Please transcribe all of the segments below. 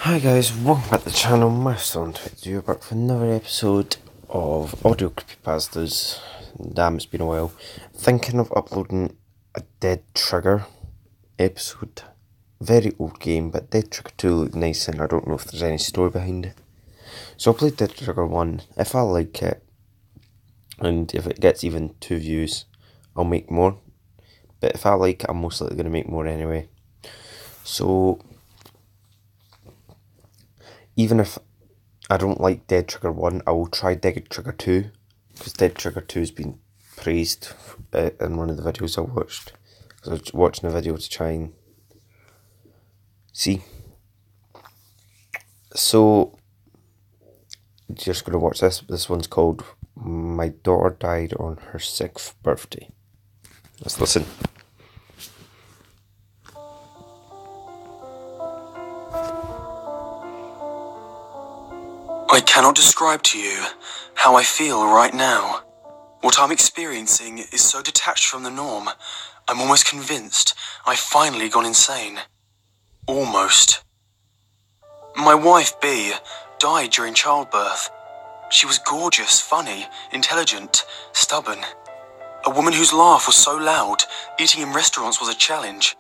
Hi guys, welcome back to the channel. Myself on Twitter, you're back for another episode of Audio Creepypastas. Damn, it's been a while. Thinking of uploading a Dead Trigger episode. Very old game, but Dead Trigger 2 looked nice and I don't know if there's any story behind it. So I'll play Dead Trigger 1. If I like it, and if it gets even 2 views, I'll make more. But if I like it, I'm most likely going to make more anyway. So even if I don't like Dead Trigger 1, I will try Dead Trigger 2, because Dead Trigger 2 has been praised in one of the videos I watched. I was watching a video to try and see. So, just going to watch this. This one's called My Daughter Died on Her 6th Birthday. Let's listen. I cannot describe to you how I feel right now. What I'm experiencing is so detached from the norm, I'm almost convinced I've finally gone insane. Almost. My wife, B, died during childbirth. She was gorgeous, funny, intelligent, stubborn. A woman whose laugh was so loud, eating in restaurants was a challenge.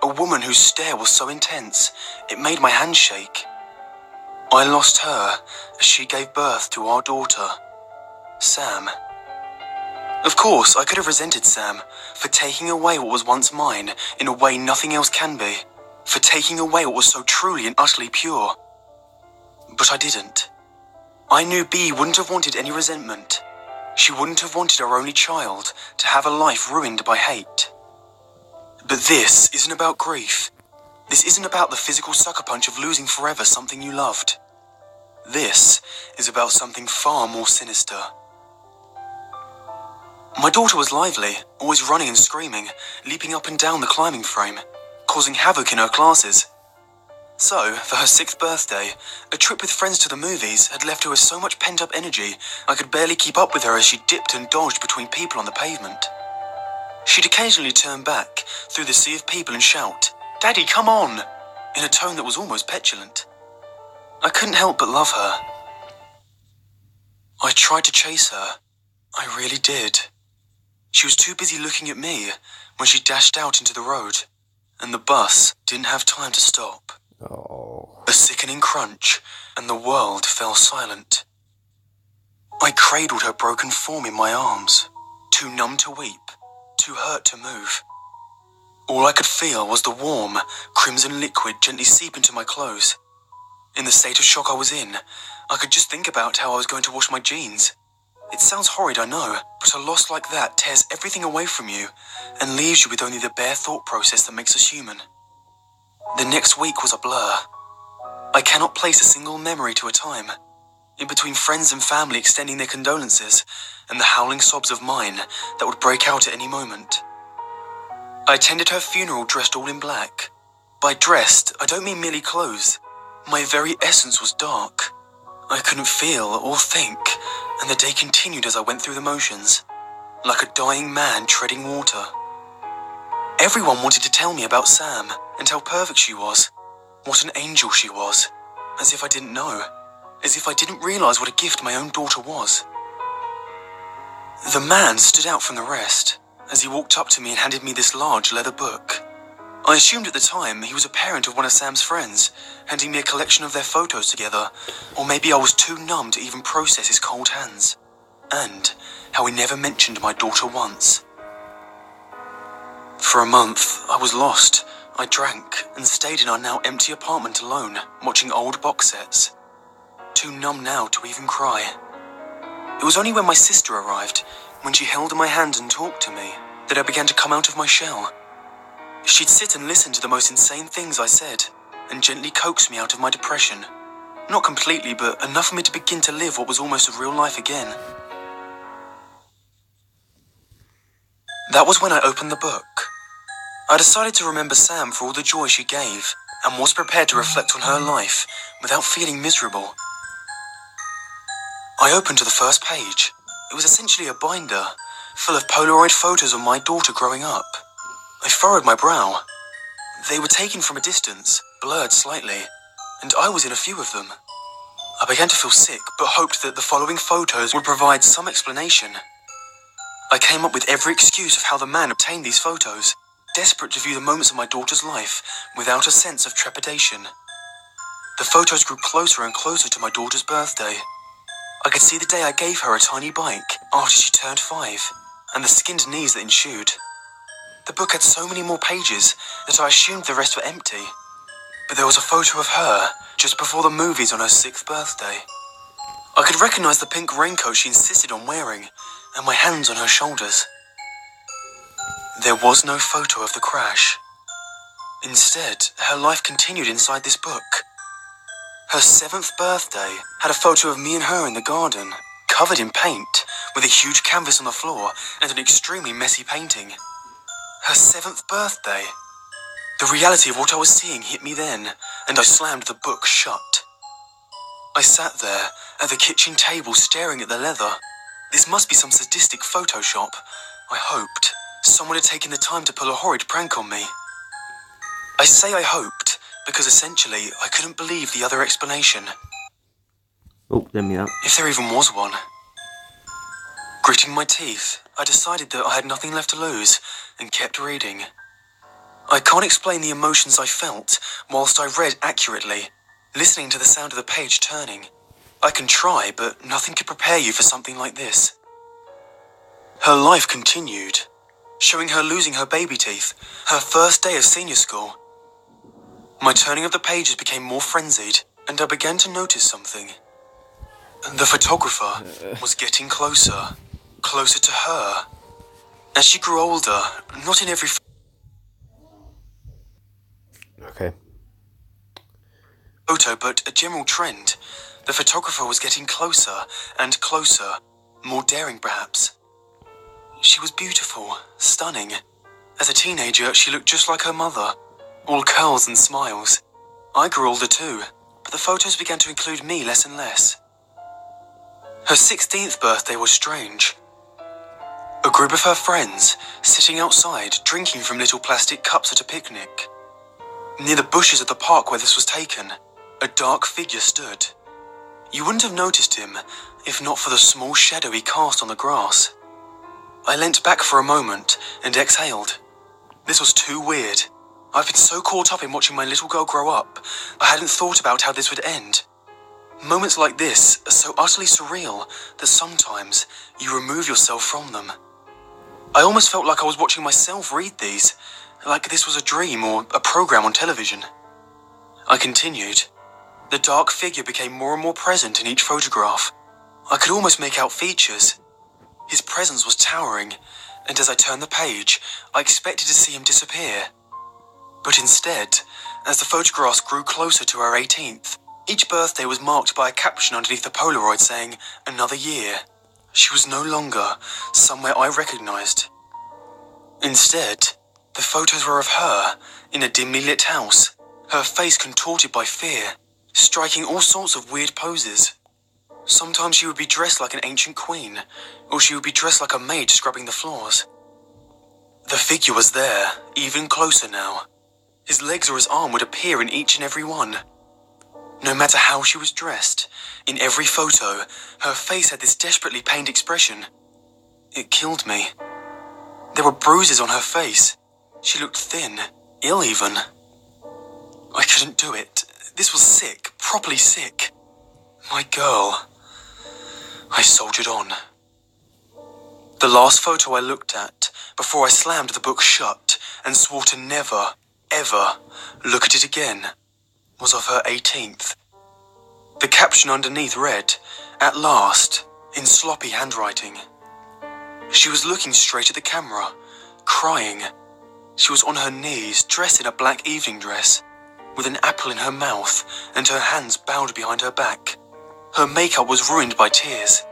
A woman whose stare was so intense, it made my hands shake. I lost her as she gave birth to our daughter, Sam. Of course, I could have resented Sam for taking away what was once mine in a way nothing else can be, for taking away what was so truly and utterly pure. But I didn't. I knew B wouldn't have wanted any resentment. She wouldn't have wanted our only child to have a life ruined by hate. But this isn't about grief. This isn't about the physical sucker punch of losing forever something you loved. This is about something far more sinister. My daughter was lively, always running and screaming, leaping up and down the climbing frame, causing havoc in her classes. So, for her 6th birthday, a trip with friends to the movies had left her with so much pent-up energy I could barely keep up with her as she dipped and dodged between people on the pavement. She'd occasionally turn back through the sea of people and shout, "Daddy, come on!" in a tone that was almost petulant. I couldn't help but love her. I tried to chase her. I really did. She was too busy looking at me when she dashed out into the road, and the bus didn't have time to stop. Oh. A sickening crunch, and the world fell silent. I cradled her broken form in my arms, too numb to weep, too hurt to move. All I could feel was the warm, crimson liquid gently seep into my clothes. In the state of shock I was in, I could just think about how I was going to wash my jeans. It sounds horrid, I know, but a loss like that tears everything away from you and leaves you with only the bare thought process that makes us human. The next week was a blur. I cannot place a single memory to a time. In between friends and family extending their condolences and the howling sobs of mine that would break out at any moment. I attended her funeral dressed all in black. By dressed, I don't mean merely clothes. My very essence was dark. I couldn't feel or think, and the day continued as I went through the motions, like a dying man treading water. Everyone wanted to tell me about Sam and how perfect she was, what an angel she was, as if I didn't know, as if I didn't realize what a gift my own daughter was. The man stood out from the rest as he walked up to me and handed me this large leather book. I assumed at the time he was a parent of one of Sam's friends, handing me a collection of their photos together, or maybe I was too numb to even process his cold hands, and how he never mentioned my daughter once. For a month, I was lost. I drank and stayed in our now empty apartment alone, watching old box sets. Too numb now to even cry. It was only when my sister arrived, when she held my hand and talked to me, that I began to come out of my shell. She'd sit and listen to the most insane things I said, and gently coax me out of my depression. Not completely, but enough for me to begin to live what was almost a real life again. That was when I opened the book. I decided to remember Sam for all the joy she gave, and was prepared to reflect on her life without feeling miserable. I opened to the first page. It was essentially a binder, full of Polaroid photos of my daughter growing up. I furrowed my brow. They were taken from a distance, blurred slightly, and I was in a few of them. I began to feel sick, but hoped that the following photos would provide some explanation. I came up with every excuse of how the man obtained these photos, desperate to view the moments of my daughter's life without a sense of trepidation. The photos grew closer and closer to my daughter's birthday. I could see the day I gave her a tiny bike after she turned 5, and the skinned knees that ensued. The book had so many more pages that I assumed the rest were empty. But there was a photo of her just before the movies on her 6th birthday. I could recognize the pink raincoat she insisted on wearing, and my hands on her shoulders. There was no photo of the crash. Instead, her life continued inside this book. Her 7th birthday had a photo of me and her in the garden, covered in paint, with a huge canvas on the floor and an extremely messy painting. Her 7th birthday. The reality of what I was seeing hit me then, and I slammed the book shut. I sat there at the kitchen table staring at the leather. This must be some sadistic Photoshop, I hoped. Someone had taken the time to pull a horrid prank on me. I say I hoped, because essentially I couldn't believe the other explanation. Oh, let me up. If there even was one. Gritting my teeth, I decided that I had nothing left to lose, and kept reading. I can't explain the emotions I felt whilst I read accurately, listening to the sound of the page turning. I can try, but nothing could prepare you for something like this. Her life continued, showing her losing her baby teeth, her first day of senior school. My turning of the pages became more frenzied, and I began to notice something. The photographer was getting closer, closer to her. As she grew older, not in every Okay. photo, but a general trend, the photographer was getting closer and closer, more daring perhaps. She was beautiful, stunning. As a teenager, she looked just like her mother, all curls and smiles. I grew older too, but the photos began to include me less and less. Her 16th birthday was strange. A group of her friends, sitting outside, drinking from little plastic cups at a picnic. Near the bushes of the park where this was taken, a dark figure stood. You wouldn't have noticed him, if not for the small shadow he cast on the grass. I leant back for a moment and exhaled. This was too weird. I've been so caught up in watching my little girl grow up, I hadn't thought about how this would end. Moments like this are so utterly surreal that sometimes you remove yourself from them. I almost felt like I was watching myself read these, like this was a dream or a program on television. I continued. The dark figure became more and more present in each photograph. I could almost make out features. His presence was towering, and as I turned the page, I expected to see him disappear. But instead, as the photographs grew closer to her 18th, each birthday was marked by a caption underneath the Polaroid saying, "Another year." She was no longer somewhere I recognized. Instead, the photos were of her in a dimly lit house, her face contorted by fear, striking all sorts of weird poses. Sometimes she would be dressed like an ancient queen, or she would be dressed like a maid scrubbing the floors. The figure was there, even closer now. His legs or his arm would appear in each and every one. No matter how she was dressed, in every photo, her face had this desperately pained expression. It killed me. There were bruises on her face. She looked thin, ill even. I couldn't do it. This was sick, properly sick. My girl. I soldiered on. The last photo I looked at, before I slammed the book shut and swore to never, ever look at it again, was of her 18th. The caption underneath read, "At last," in sloppy handwriting. She was looking straight at the camera, crying. She was on her knees, dressed in a black evening dress, with an apple in her mouth and her hands bound behind her back. Her makeup was ruined by tears.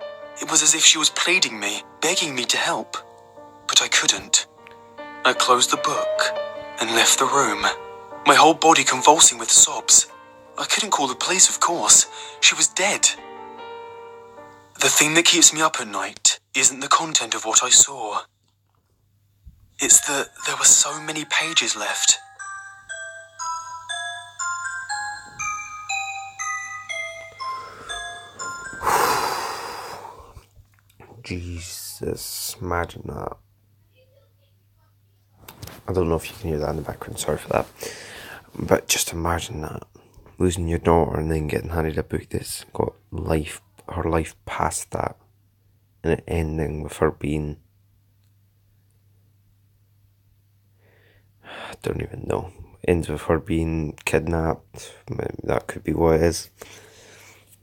It was as if she was pleading me, begging me to help. But I couldn't. I closed the book and left the room, my whole body convulsing with sobs. I couldn't call the police, of course. She was dead. The thing that keeps me up at night isn't the content of what I saw. It's that there were so many pages left. Jesus, imagine that. I don't know if you can hear that in the background, sorry for that. But just imagine that. Losing your daughter and then getting handed a book that's got her life past that. And it ending with her being... I don't even know. Ends with her being kidnapped. That could be what it is.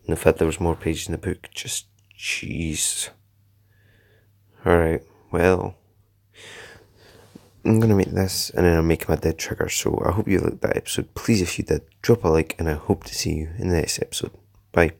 And the fact there was more pages in the book, just jeez. Alright, well, I'm going to make this and then I'll make my dead trigger. So I hope you liked that episode. Please, if you did, drop a like and I hope to see you in the next episode. Bye.